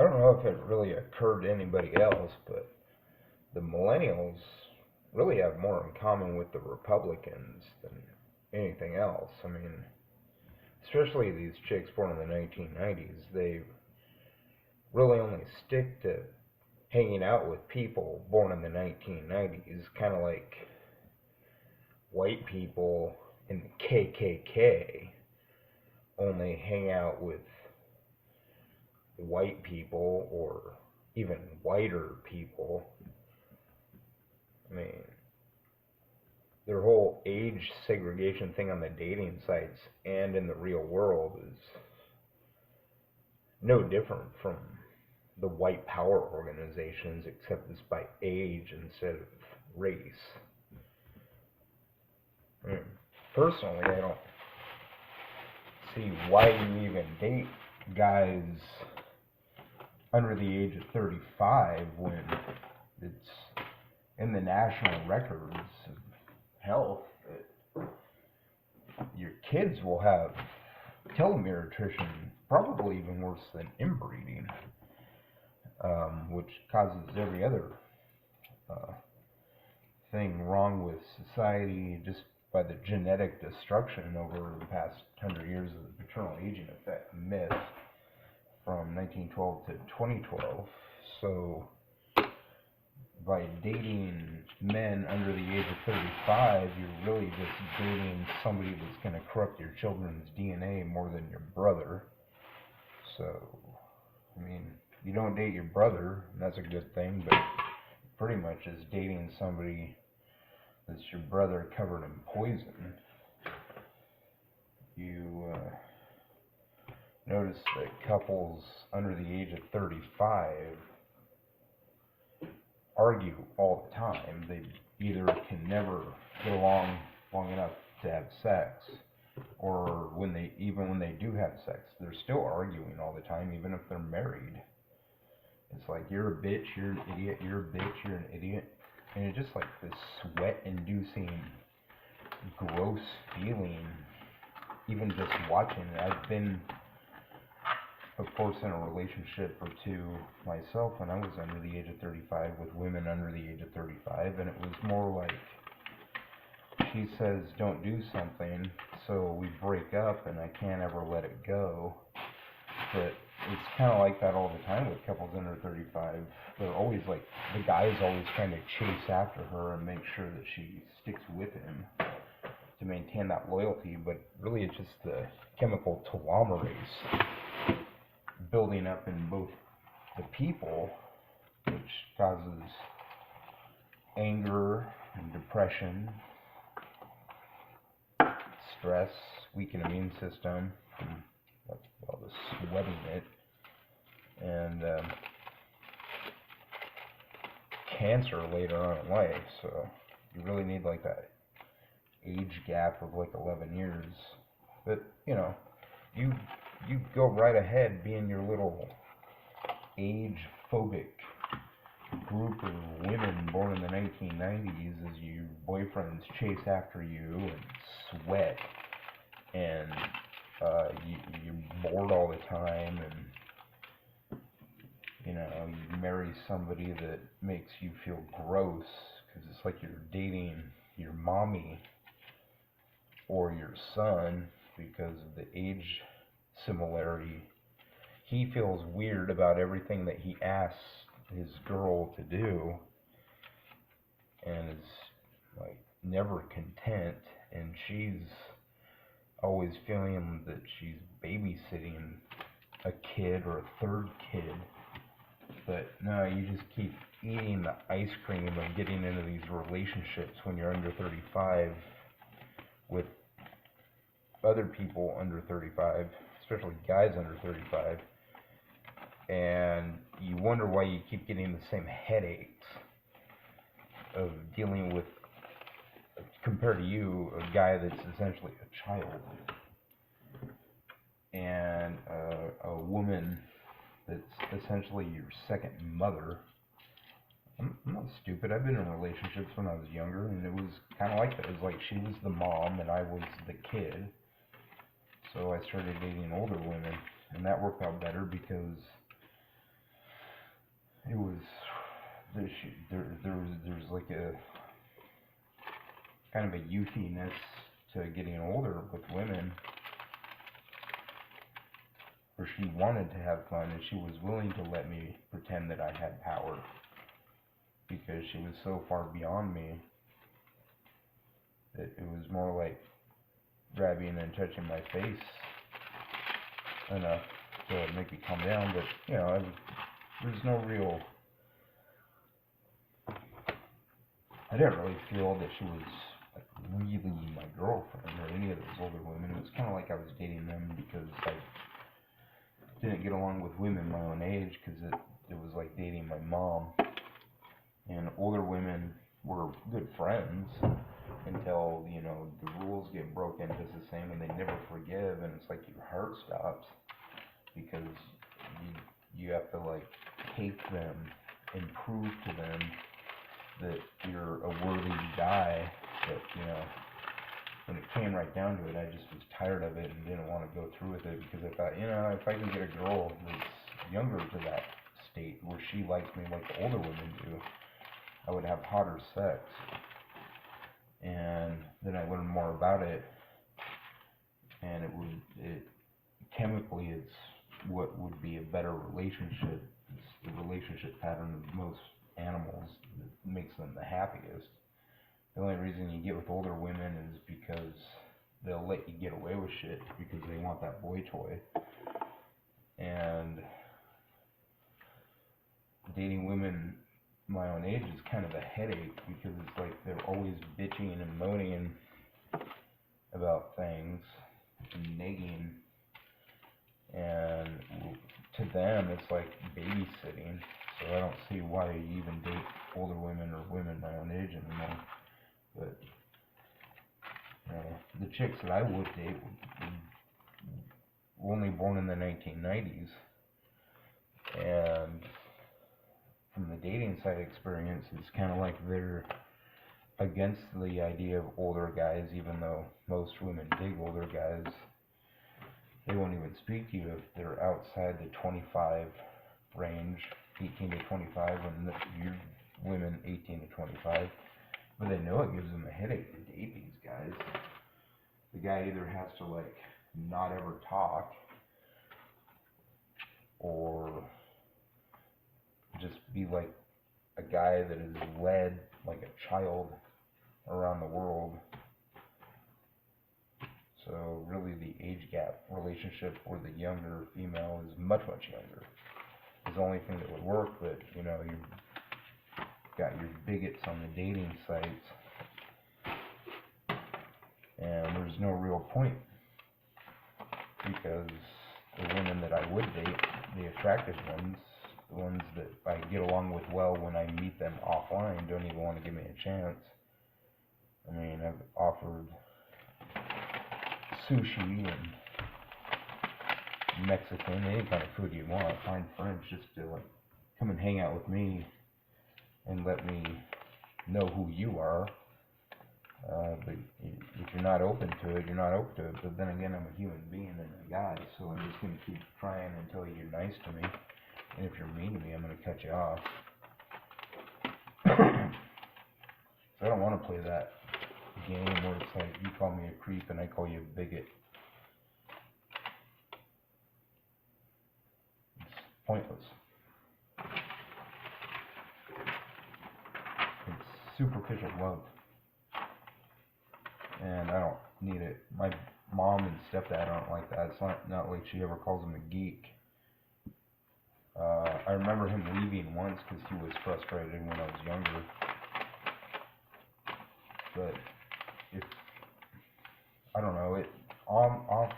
I don't know if it really occurred to anybody else, but the millennials really have more in common with the Republicans than anything else. I mean, especially these chicks born in the 1990s, they really only stick to hanging out with people born in the 1990s, kind of like white people in the KKK only hang out with white people or even whiter people. I mean, their whole age segregation thing on the dating sites and in the real world is no different from the white power organizations, except it's by age instead of race. I mean, personally, I don't see why you even date guys under the age of 35 when it's in the national records of health that your kids will have telomere attrition, probably even worse than inbreeding, which causes every other thing wrong with society just by the genetic destruction over the past 100 years of the paternal aging effect myth from 1912 to 2012. So by dating men under the age of 35, you're really just dating somebody that's going to corrupt your children's DNA more than your brother. So, I mean, you don't date your brother, and that's a good thing, but pretty much is dating somebody that's your brother covered in poison. You notice that couples under the age of 35 argue all the time. They either can never get along long enough to have sex, or when they do have sex, they're still arguing all the time, even if they're married. It's like, you're a bitch, you're an idiot, you're a bitch, you're an idiot. And it's just like this sweat-inducing, gross feeling, even just watching it. I've been, of course, in a relationship or two myself when I was under the age of 35 with women under the age of 35, and it was more like she says don't do something, so we break up and I can't ever let it go. But it's kind of like that all the time with couples under 35. They're always like, the guy's always trying to chase after her and make sure that she sticks with him to maintain that loyalty, but really it's just the chemical telomerase building up in both the people, which causes anger and depression, stress, weakened immune system, and all the sweating it, and cancer later on in life. So you really need like that age gap of like 11 years. But you know, you go right ahead being your little age phobic group of women born in the 1990s as your boyfriends chase after you and sweat, and you're bored all the time, and you know, you marry somebody that makes you feel gross because it's like you're dating your mommy or your son because of the age similarity. He feels weird about everything that he asks his girl to do, and is like never content, and she's always feeling that she's babysitting a kid or a third kid. But no, you just keep eating the ice cream and getting into these relationships when you're under 35 with other people under 35, especially guys under 35, and you wonder why you keep getting the same headaches of dealing with, compared to you, a guy that's essentially a child, and a woman that's essentially your second mother. I'm not stupid. I've been in relationships when I was younger, and it was kind of like that. It was like she was the mom and I was the kid. So I started dating older women, and that worked out better because it was, there's like a kind of a youthiness to getting older with women, where she wanted to have fun and she was willing to let me pretend that I had power, because she was so far beyond me that it was more like grabbing and touching my face enough to make me calm down. But you know, there's no real, I didn't really feel that she was like really my girlfriend or any of those older women. It was kind of like I was dating them because I didn't get along with women my own age, because it was like dating my mom. And older women were good friends until, you know, the rules get broken just the same, and they never forgive, and it's like your heart stops, because you have to like hate them and prove to them that you're a worthy guy. But you know, when it came right down to it, I just was tired of it and didn't want to go through with it, because I thought, you know, if I can get a girl that's younger to that state where she likes me like the older women do, I would have hotter sex. And then I learned more about it, and chemically it's what would be a better relationship. It's the relationship pattern of most animals that makes them the happiest. The only reason you get with older women is because they'll let you get away with shit because they want that boy toy. And dating women my own age is kind of a headache, because it's like they're always bitching and moaning about things and nagging, and to them it's like babysitting. So I don't see why you even date older women or women my own age anymore. But the chicks that I would date were only born in the 1990s, and from the dating side experience, it's kind of like they're against the idea of older guys, even though most women dig older guys. They won't even speak to you if they're outside the 25 range, 18 to 25, and you're women 18 to 25. But they know it gives them a headache to date these guys. The guy either has to like not ever talk, or just be like a guy that is led like a child around the world. So really the age gap relationship where the younger female is much younger is the only thing that would work. But you know, you've got your bigots on the dating sites, and there's no real point, because the women that I would date, the attractive ones, the ones that I get along with well when I meet them offline, don't even want to give me a chance. I mean, I've offered sushi and Mexican, any kind of food you want, fine French, just to like come and hang out with me and let me know who you are. But if you're not open to it, you're not open to it. But then again, I'm a human being and a guy, so I'm just going to keep trying until you're nice to me. And if you're mean to me, I'm going to cut you off. So I don't want to play that game where it's like you call me a creep and I call you a bigot. It's pointless. It's superficial love. And I don't need it. My mom and stepdad aren't like that. It's not like she ever calls him a geek. I remember him leaving once because he was frustrated when I was younger. But if, I don't know, offline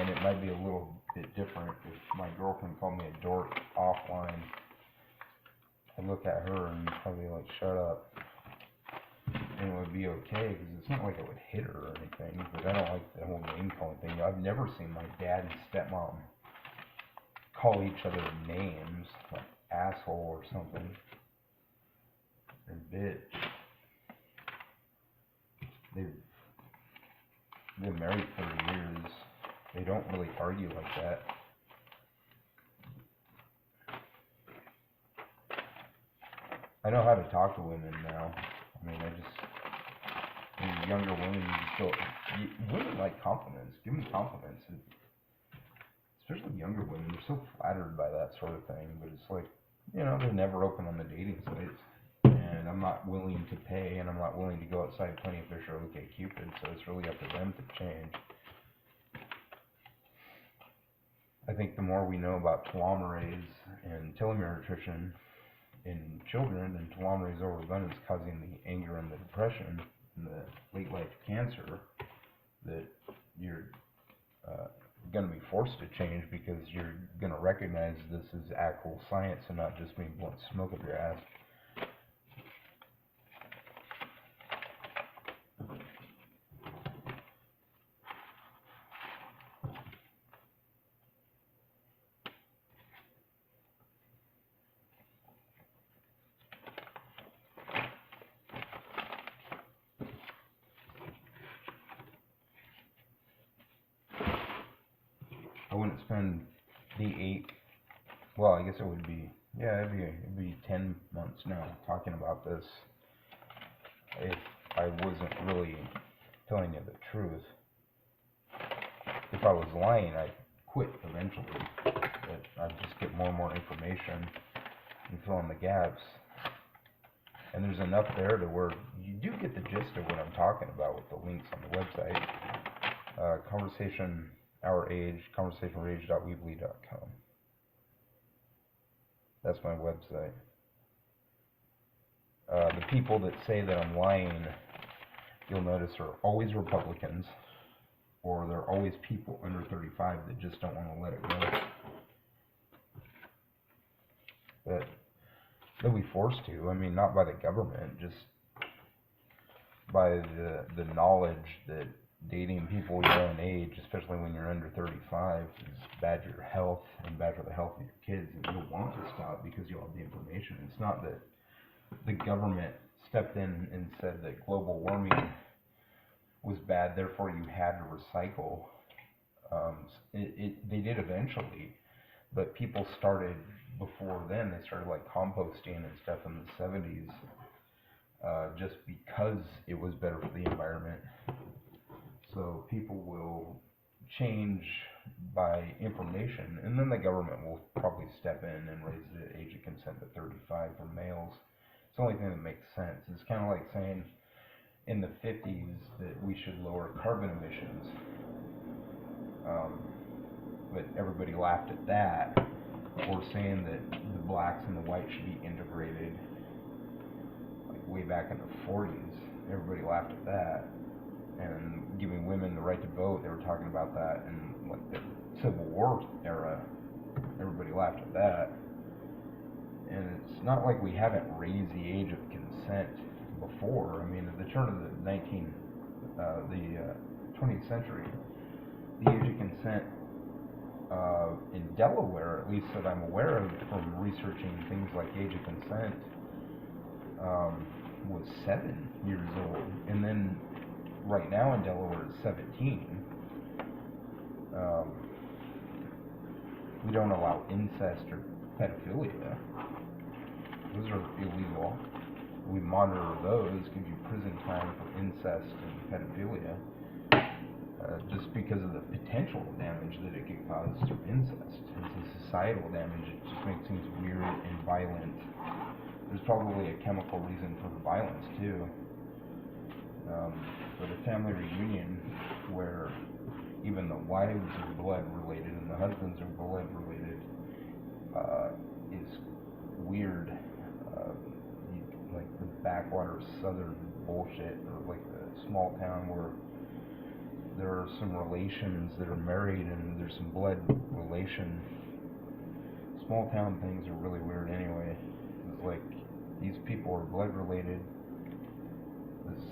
it might be a little bit different. If my girlfriend called me a dork offline, I'd look at her and probably like, shut up. And it would be okay, because it's not like I would hit her or anything, but I don't like the whole name calling thing. I've never seen my dad and stepmom call each other names, like asshole or something, or bitch. They've been married 30 years. They don't really argue like that. I know how to talk to women now. I mean, younger women, women like compliments. Give me compliments. Especially younger women, they're so flattered by that sort of thing, but it's like, they're never open on the dating sites. And I'm not willing to pay, and I'm not willing to go outside Plenty of Fish or OkCupid, so it's really up to them to change. I think the more we know about telomerase and telomere attrition in children and telomerase overabundance causing the anger and the depression and the late life cancer, that you're going to be forced to change, because you're going to recognize this is actual science and not just being blunt smoke up your ass. I wouldn't spend I guess it would be, it'd be 10 months now talking about this if I wasn't really telling you the truth. If I was lying, I'd quit eventually, but I'd just get more and more information and fill in the gaps. And there's enough there to where you do get the gist of what I'm talking about with the links on the website. Conversation Our Age, conversationrage.weebly.com. That's my website. The people that say that I'm lying, you'll notice, are always Republicans, or they're always people under 35 that just don't want to let it go. But they'll be forced to. I mean, not by the government, just by the knowledge that dating people your own age, especially when you're under 35, is bad for your health and bad for the health of your kids, and you'll want to stop because you'll have the information. It's not that the government stepped in and said that global warming was bad, therefore you had to recycle. They did eventually, but people started before then. They started like composting and stuff in the 70s, just because it was better for the environment. So people will change by information, and then the government will probably step in and raise the age of consent to 35 for males. It's the only thing that makes sense. It's kind of like saying in the 50s that we should lower carbon emissions, but everybody laughed at that. Or saying that the blacks and the whites should be integrated, like way back in the 40s, everybody laughed at that. And giving women the right to vote, they were talking about that in like the Civil War era. Everybody laughed at that. And it's not like we haven't raised the age of consent before. I mean, at the turn of the 20th century, the age of consent in Delaware, at least that I'm aware of from researching things like age of consent, was 7 years old. And then right now in Delaware it's 17. We don't allow incest or pedophilia. Those are illegal. We monitor those, give you prison time for incest and pedophilia, just because of the potential damage that it could cause through incest. It's a societal damage. It just makes things weird and violent. There's probably a chemical reason for the violence too. But a family reunion where even the wives are blood related and the husbands are blood related is weird. Like the backwater southern bullshit, or like the small town where there are some relations that are married and there's some blood relation. Small town things are really weird anyway. It's like these people are blood related.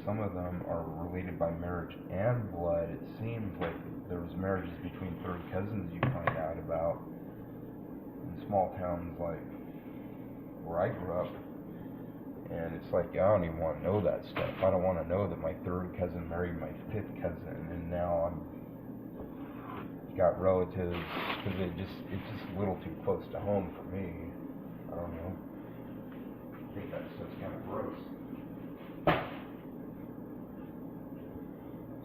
Some of them are related by marriage and blood. It seems like there was marriages between third cousins you find out about in small towns like where I grew up. And it's like, I don't even want to know that stuff. I don't want to know that my third cousin married my fifth cousin, and now I'm got relatives, because it's just a little too close to home for me. I don't know. think that stuff's kind of gross.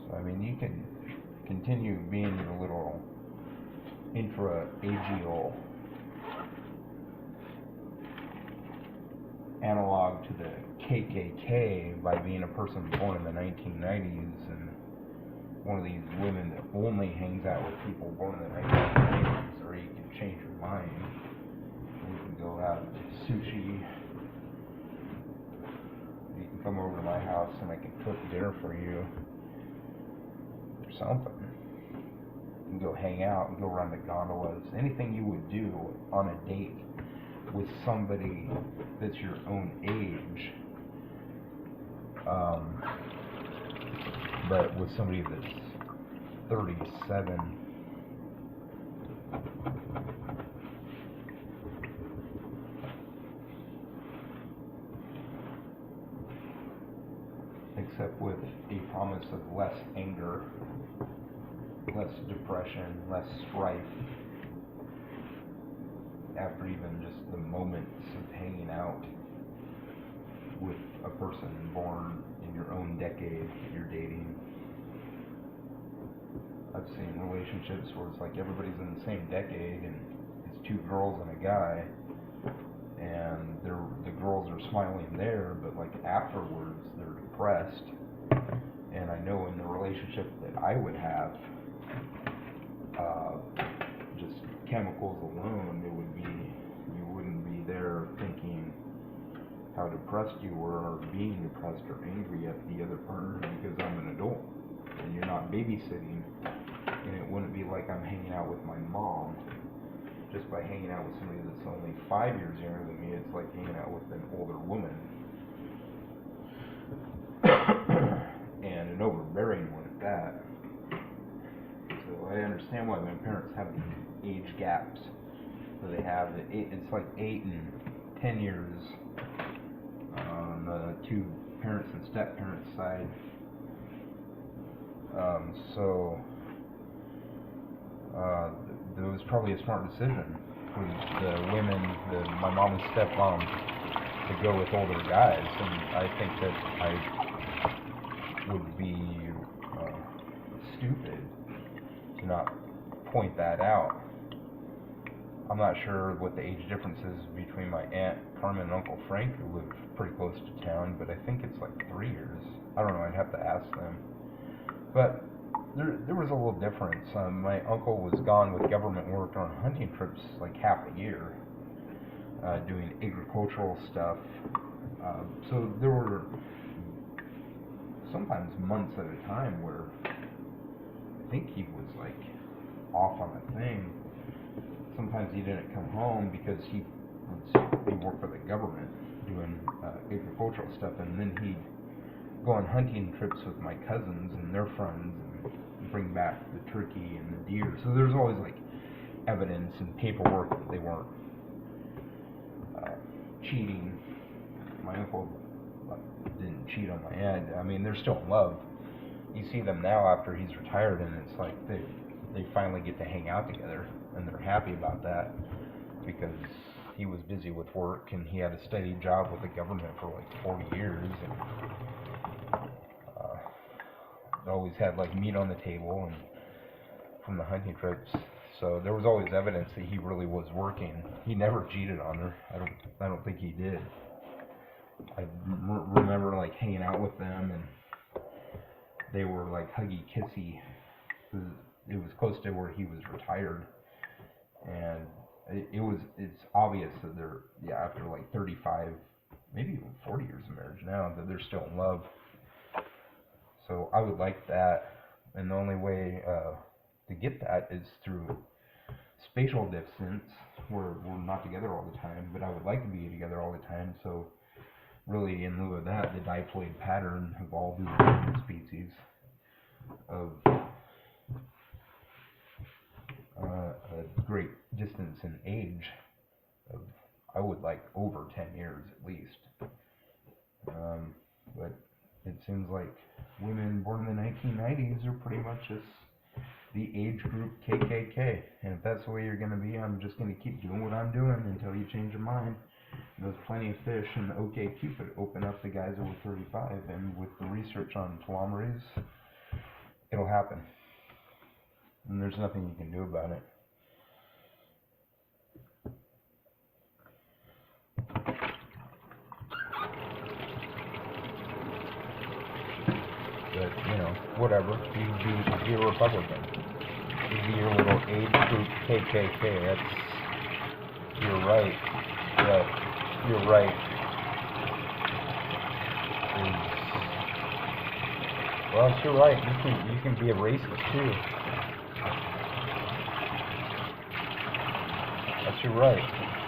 So, I mean, you can continue being your little intra-agial analog to the KKK by being a person born in the 1990s and one of these women that only hangs out with people born in the 1990s, or you can change your mind. You can go have sushi. You can come over to my house and I can cook dinner for you or something. You can go hang out and go around the gondolas. Anything you would do on a date with somebody that's your own age, but with somebody that's 37. Except with a promise of less anger, less depression, less strife, after even just the moments of hanging out with a person born in your own decade that you're dating. I've seen relationships where it's like everybody's in the same decade and it's two girls and a guy, and the girls are smiling there, but like afterwards they're depressed. And I know in the relationship that I would have, just chemicals alone, it would be, you wouldn't be there thinking how depressed you were or being depressed or angry at the other partner, because I'm an adult and you're not babysitting, and it wouldn't be like I'm hanging out with my mom. Just by hanging out with somebody that's only 5 years younger than me, it's like hanging out with an older woman. And an overbearing one at that. So I understand why my parents have these age gaps. So they have, it's like 8 and 10 years on the two parents and step-parents side. It was probably a smart decision for the women, my mom and stepmom, to go with older guys, and I think that I would be stupid to not point that out. I'm not sure what the age difference is between my Aunt Carmen and Uncle Frank, who live pretty close to town, but I think it's like 3 years. I don't know, I'd have to ask them. But there was a little difference. My uncle was gone with government work on hunting trips like half a year, doing agricultural stuff. So there were sometimes months at a time where I think he was like off on a thing. Sometimes he didn't come home because he worked for the government doing agricultural stuff, and then he'd go on hunting trips with my cousins and their friends and bring back the turkey and the deer. So there's always like evidence and paperwork that they weren't cheating. My uncle didn't cheat on my aunt. I mean, they're still in love. You see them now after he's retired, and it's like they finally get to hang out together, and they're happy about that because he was busy with work and he had a steady job with the government for like 40 years, and always had like meat on the table and from the hunting trips. So there was always evidence that he really was working. He never cheated on her. I don't think he did. I remember like hanging out with them, and they were like huggy kissy. It was close to where he was retired, and it's obvious that they're, after like 35, maybe even 40 years of marriage now, that they're still in love. So I would like that, and the only way to get that is through spatial distance, where we're not together all the time, but I would like to be together all the time. So really, in lieu of that, the diploid pattern evolved as a human species of a great distance in age of, I would like over 10 years at least. But it seems like women born in the 1990s are pretty much just the age group KKK. And if that's the way you're going to be, I'm just going to keep doing what I'm doing until you change your mind. There's plenty of fish, and OkCupid open up the guys over 35, and with the research on telomerase, it'll happen. And there's nothing you can do about it. But, you know, whatever. You can be a Republican. You can be your little age group KKK. You're right. Yeah, you're right. Well, you're right. You can be a racist too. That's your right.